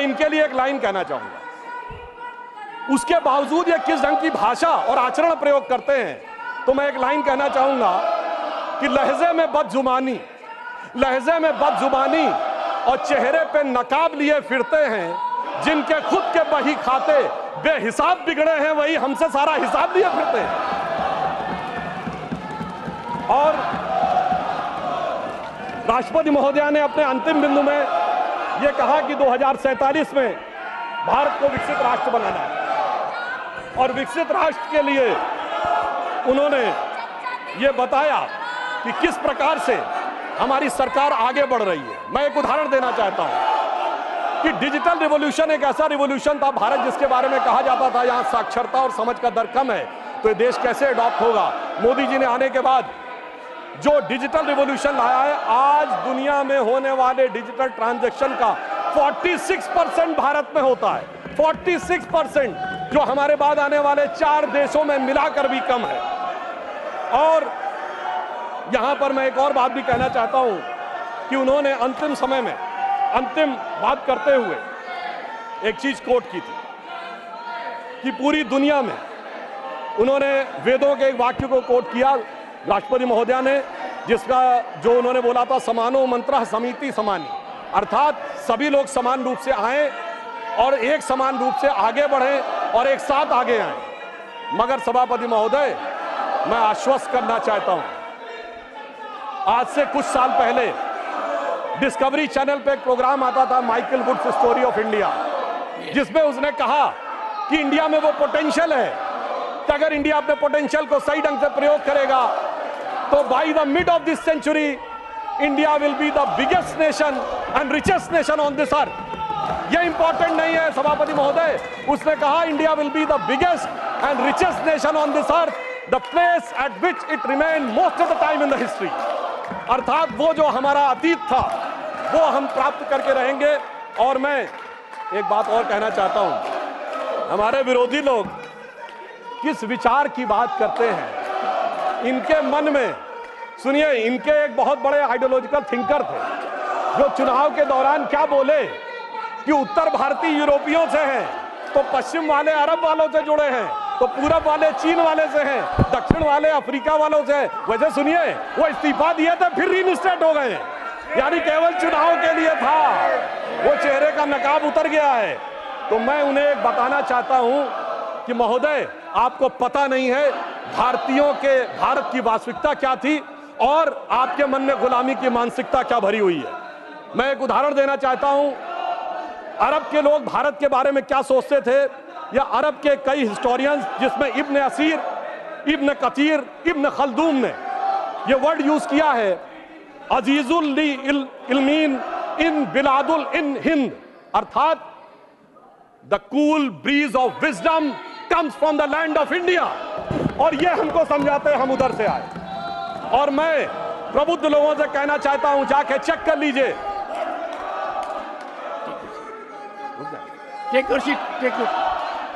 इनके लिए एक लाइन कहना चाहूंगा। उसके बावजूद ये किस ढंग की भाषा और आचरण प्रयोग करते हैं, तो मैं एक लाइन कहना चाहूंगा कि लहजे में बदजुबानी और चेहरे पे नकाब लिए फिरते हैं, जिनके खुद के बही खाते बेहिसाब बिगड़े हैं, वही हमसे सारा हिसाब लिए फिरते हैं। और राष्ट्रपति महोदया ने अपने अंतिम बिंदु में यह कहा कि 2047 में भारत को विकसित राष्ट्र बनाना है, और विकसित राष्ट्र के लिए उन्होंने ये बताया कि किस प्रकार से हमारी सरकार आगे बढ़ रही है। मैं एक उदाहरण देना चाहता हूं कि डिजिटल रिवॉल्यूशन एक ऐसा रिवॉल्यूशन था, भारत जिसके बारे में कहा जाता था यहां साक्षरता और समझ का दर कम है, तो ये देश कैसे अडॉप्ट होगा। मोदी जी ने आने के बाद जो डिजिटल रिवॉल्यूशन लाया है, आज दुनिया में होने वाले डिजिटल ट्रांजैक्शन का 46% भारत में होता है। 46%, जो हमारे बाद आने वाले 4 देशों में मिलाकर भी कम है। और यहां पर मैं एक और बात भी कहना चाहता हूं कि उन्होंने अंतिम समय में अंतिम बात करते हुए एक चीज कोट की थी कि पूरी दुनिया में उन्होंने वेदों के एक वाक्य को कोट किया राष्ट्रपति महोदया ने, जिसका जो उन्होंने बोला था, समानो मंत्रः समिति समानी, अर्थात सभी लोग समान रूप से आए और एक समान रूप से आगे बढ़े और एक साथ आगे आए। मगर सभापति महोदय, मैं आश्वस्त करना चाहता हूं, आज से कुछ साल पहले डिस्कवरी चैनल पे एक प्रोग्राम आता था, Michael Woods story of India, जिसमें उसने कहा कि इंडिया में वो पोटेंशियल है कि अगर इंडिया अपने पोटेंशियल को सही ढंग से प्रयोग करेगा तो by the mid of this century India will be the biggest nation and richest nation on this earth. ये इंपॉर्टेंट नहीं है सभापति महोदय, उसने कहा India will be the biggest and richest nation on this earth, the place at which it remain most of the time in the history. अर्थात वो जो हमारा अतीत था वो हम प्राप्त करके रहेंगे। और मैं एक बात और कहना चाहता हूं, हमारे विरोधी लोग किस विचार की बात करते हैं, इनके मन में, सुनिए, इनके एक बहुत बड़े आइडियोलॉजिकल थिंकर थे जो चुनाव के दौरान क्या बोले कि उत्तर भारतीय यूरोपियों से हैं, तो पश्चिम वाले अरब वालों से जुड़े हैं, तो पूरब वाले चीन वाले से हैं, दक्षिण वाले अफ्रीका वालों से। वैसे सुनिए, वो इस्तीफा दिए थे फिर रीइंस्टेट हो गए, यानी केवल चुनाव के लिए था, वो चेहरे का नकाब उतर गया है। तो मैं उन्हें एक बताना चाहता हूं कि महोदय, आपको पता नहीं है भारतीयों के भारत की वास्तविकता क्या थी और आपके मन में गुलामी की मानसिकता क्या भरी हुई है। मैं एक उदाहरण देना चाहता हूं, अरब के लोग भारत के बारे में क्या सोचते थे, या अरब के कई हिस्टोरियंस, जिसमें इब्न असीर, इब्न कतीर, इब्न खल्दून ने यह वर्ड यूज किया है, अजीजुल ली इल्मीन इन बिलादुल इन हिंद, अर्थात the cool bridge of wisdom comes from the land of India. और ये हमको समझाते हम उधर से आए। और मैं प्रबुद्ध लोगों से कहना चाहता हूं, जाके चेक कर लीजिए। Take your seat, take your